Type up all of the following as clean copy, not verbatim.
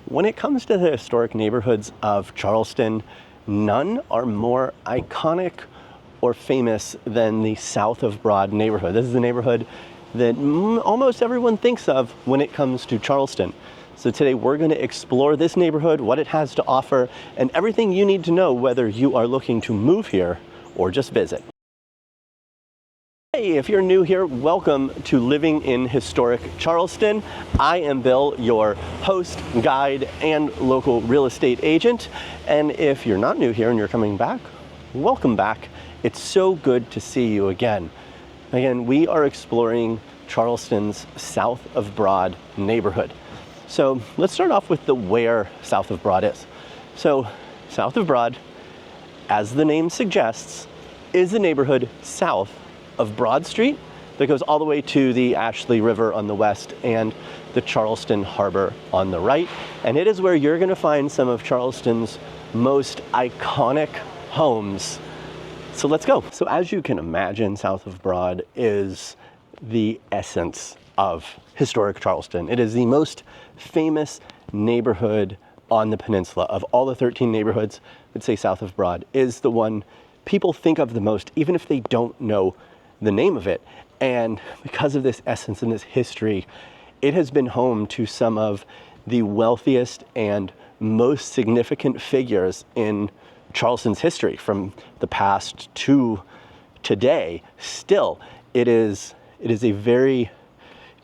When it comes to the historic neighborhoods of Charleston, none are more iconic or famous than the South of Broad neighborhood. This is the neighborhood that almost everyone thinks of when it comes to Charleston. So today we're going to explore this neighborhood, what it has to offer, and everything you need to know whether you are looking to move here or just visit. Hey, if you're new here, welcome to Living in Historic Charleston. I am Bill, your host, guide, and local real estate agent. And if you're not new here and you're coming back, welcome back. It's so good to see you again. Again, we are exploring Charleston's South of Broad neighborhood. So let's start off with where South of Broad is. So South of Broad, as the name suggests, is the neighborhood south of Broad Street that goes all the way to the Ashley River on the west and the Charleston Harbor on the right. And it is where you're going to find some of Charleston's most iconic homes. So let's go. So as you can imagine, South of Broad is the essence of historic Charleston. It is the most famous neighborhood on the peninsula. Of all the 13 neighborhoods, I'd say South of Broad is the one people think of the most, even if they don't know the name of it. And because of this essence and this history, it has been home to some of the wealthiest and most significant figures in Charleston's history from the past to today. Still, it is a very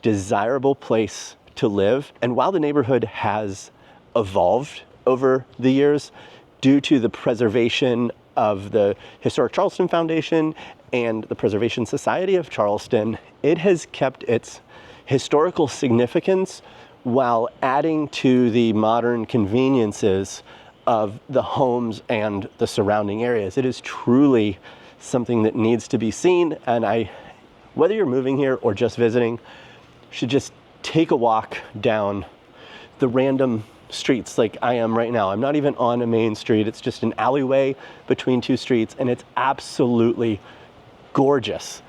desirable place to live. And while the neighborhood has evolved over the years due to the preservation of the Historic Charleston Foundation and the Preservation Society of Charleston, it has kept its historical significance while adding to the modern conveniences of the homes and the surrounding areas. It is truly something that needs to be seen, and whether you're moving here or just visiting, should just take a walk down the random streets like I am right now. I'm not even on a main street. It's just an alleyway between two streets, and it's absolutely gorgeous.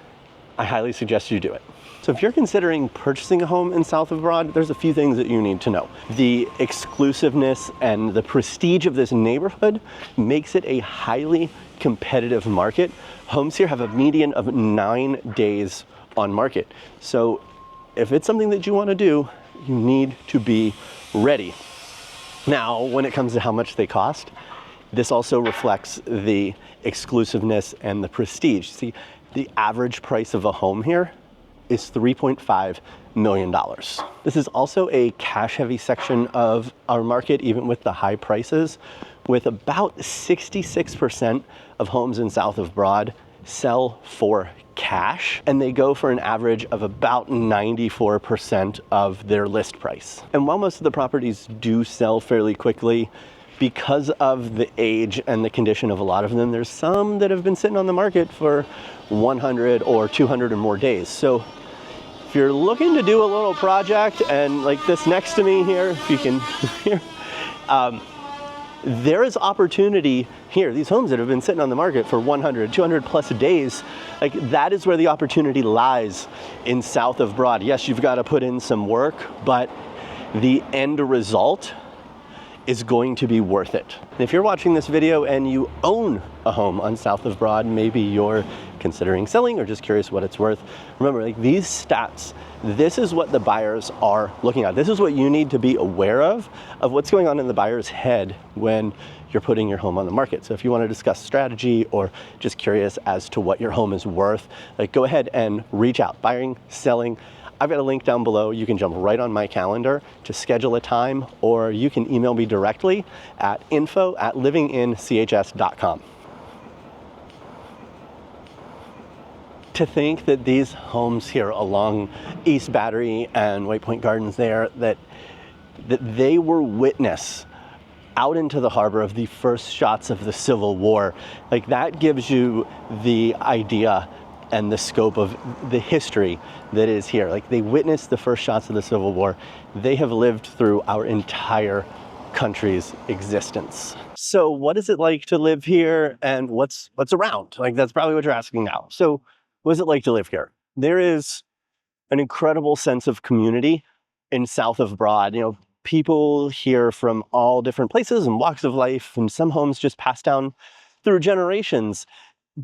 I highly suggest you do it. So if you're considering purchasing a home in South of Broad, there's a few things that you need to know. The exclusiveness and the prestige of this neighborhood makes it a highly competitive market. Homes here have a median of 9 days on market. So if it's something that you want to do, you need to be ready. Now, when it comes to how much they cost, this also reflects the exclusiveness and the prestige. See, the average price of a home here is $3.5 million. This is also a cash-heavy section of our market, even with the high prices, with about 66% of homes in South of Broad sell for cash, and they go for an average of about 94% of their list price. And while most of the properties do sell fairly quickly, because of the age and the condition of a lot of them, there's some that have been sitting on the market for 100 or 200 or more days. So if you're looking to do a little project, and like this next to me here, if you can hear, there is opportunity here. These homes that have been sitting on the market for 100, 200 plus days, like that is where the opportunity lies in South of Broad. Yes, you've got to put in some work, but the end result is going to be worth it. And if you're watching this video and you own a home on South of Broad, maybe you're considering selling or just curious what it's worth, remember, like these stats, this is what the buyers are looking at. This is what you need to be aware of what's going on in the buyer's head when you're putting your home on the market. So if you want to discuss strategy or just curious as to what your home is worth, like go ahead and reach out. Buying, selling, I've got a link down below. You can jump right on my calendar to schedule a time, or you can email me directly at info@livinginchs.com. To think that these homes here along East Battery and White Point Gardens there, that they were witness out into the harbor of the first shots of the Civil War, like that gives you the idea and the scope of the history that is here. Like they witnessed the first shots of the Civil War. They have lived through our entire country's existence. So what is it like to live here, and what's around? Like that's probably what you're asking now. So what is it like to live here? There is an incredible sense of community in South of Broad. You know, people here from all different places and walks of life, and some homes just pass down through generations.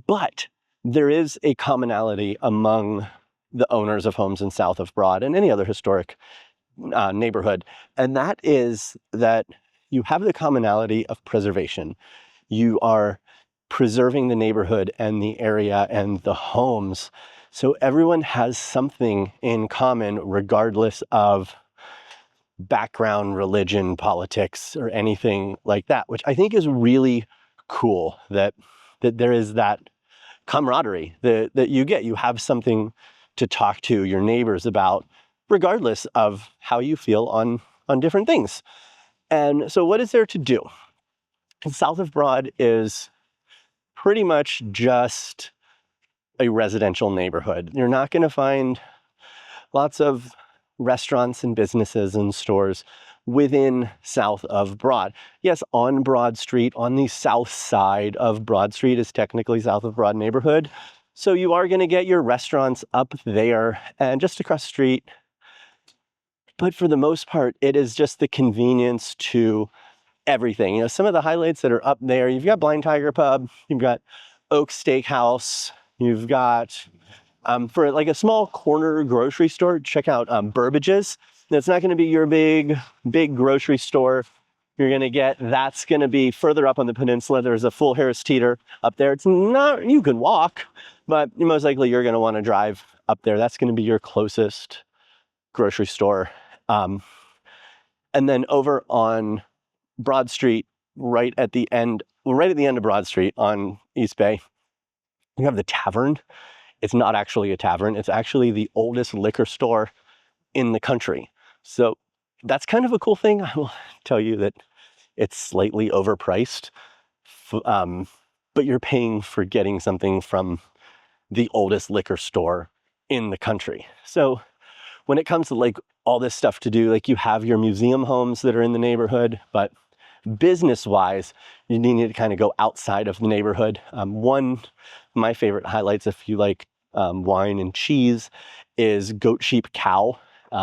But there is a commonality among the owners of homes in South of Broad and any other historic neighborhood, and that is that you have the commonality of preservation. You are preserving the neighborhood and the area and the homes, so everyone has something in common regardless of background, religion, politics, or anything like that, which I think is really cool, that there is that camaraderie that you have something to talk to your neighbors about, regardless of how you feel on different things. And so what is there to do? South of Broad is pretty much just a residential neighborhood. You're not going to find lots of restaurants and businesses and stores within South of Broad. Yes, on Broad Street, on the south side of Broad Street is technically South of Broad neighborhood. So you are going to get your restaurants up there and just across the street. But for the most part, it is just the convenience to everything. You know, some of the highlights that are up there, you've got Blind Tiger Pub, you've got Oak Steakhouse, you've got, for like a small corner grocery store, check out Burbage's. It's not going to be your big grocery store. You're going to get, that's going to be further up on the peninsula. There's a full Harris Teeter up there. It's not, you can walk, but most likely you're going to want to drive up there. That's going to be your closest grocery store. And then over on Broad Street, right at the end of Broad Street on East Bay, you have the Tavern. It's not actually a tavern. It's actually the oldest liquor store in the country. So that's kind of a cool thing. I will tell you that it's slightly overpriced, but you're paying for getting something from the oldest liquor store in the country. So when it comes to like all this stuff to do, like you have your museum homes that are in the neighborhood, but business-wise, you need to kind of go outside of the neighborhood. One of my favorite highlights, if you like wine and cheese, is Goat Sheep Cow.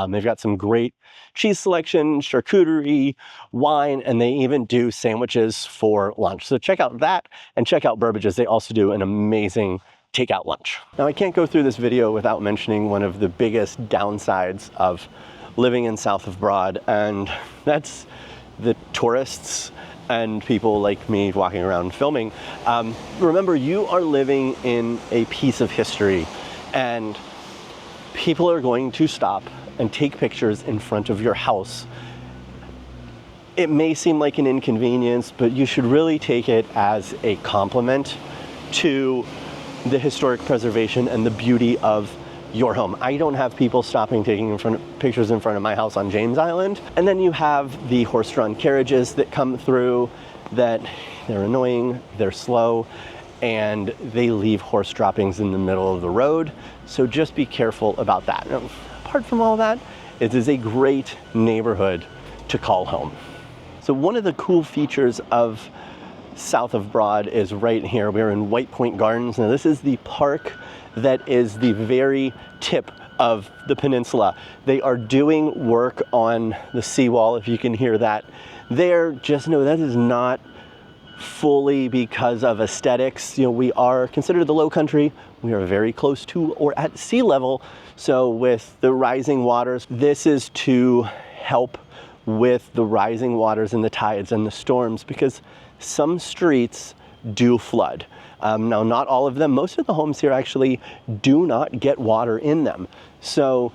They've got some great cheese selection, charcuterie, wine, and they even do sandwiches for lunch. So check out that and check out Burbage's. They also do an amazing takeout lunch. Now, I can't go through this video without mentioning one of the biggest downsides of living in South of Broad, and that's the tourists and people like me walking around filming. Remember, you are living in a piece of history, and people are going to stop and take pictures in front of your house. It may seem like an inconvenience, but you should really take it as a compliment to the historic preservation and the beauty of your home. I don't have people stopping taking pictures in front of my house on James Island. And then you have the horse-drawn carriages that come through, that they're annoying, they're slow, and they leave horse droppings in the middle of the road. So just be careful about that. Now, apart from all that, it is a great neighborhood to call home. So one of the cool features of South of Broad is right here. We're in White Point Gardens. Now this is the park that is the very tip of the peninsula. They are doing work on the seawall, if you can hear that there. Just know that is not fully because of aesthetics. You know, we are considered the low country. We are very close to or at sea level. So with the rising waters, this is to help with the rising waters and the tides and the storms, because some streets do flood. Now, not all of them. Most of the homes here actually do not get water in them. So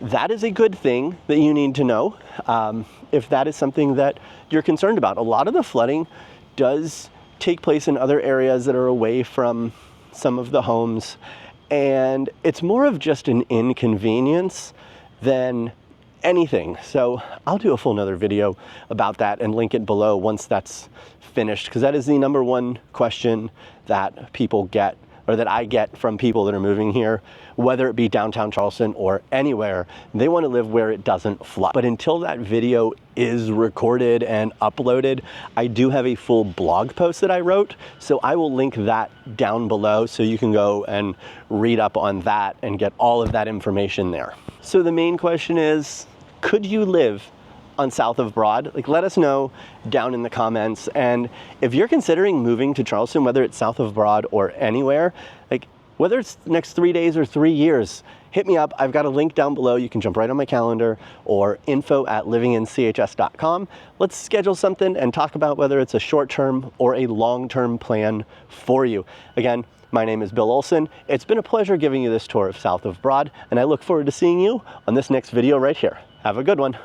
that is a good thing that you need to know if that is something that you're concerned about. A lot of the flooding does take place in other areas that are away from some of the homes, and it's more of just an inconvenience than anything. So I'll do a full another video about that and link it below once that's finished, because that is the number one question that people get, or that I get from people that are moving here, whether it be downtown Charleston or anywhere. They want to live where it doesn't flood. But until that video is recorded and uploaded, I do have a full blog post that I wrote, so I will link that down below so you can go and read up on that and get all of that information there. So the main question is, could you live on South of Broad? Like, let us know down in the comments. And if you're considering moving to Charleston, whether it's South of Broad or anywhere, like whether it's the next 3 days or 3 years, hit me up. I've got a link down below. You can jump right on my calendar, or info@livinginchs.com. Let's schedule something and talk about whether it's a short-term or a long-term plan for you. Again, my name is Bill Olson. It's been a pleasure giving you this tour of South of Broad, and I look forward to seeing you on this next video right here. Have a good one.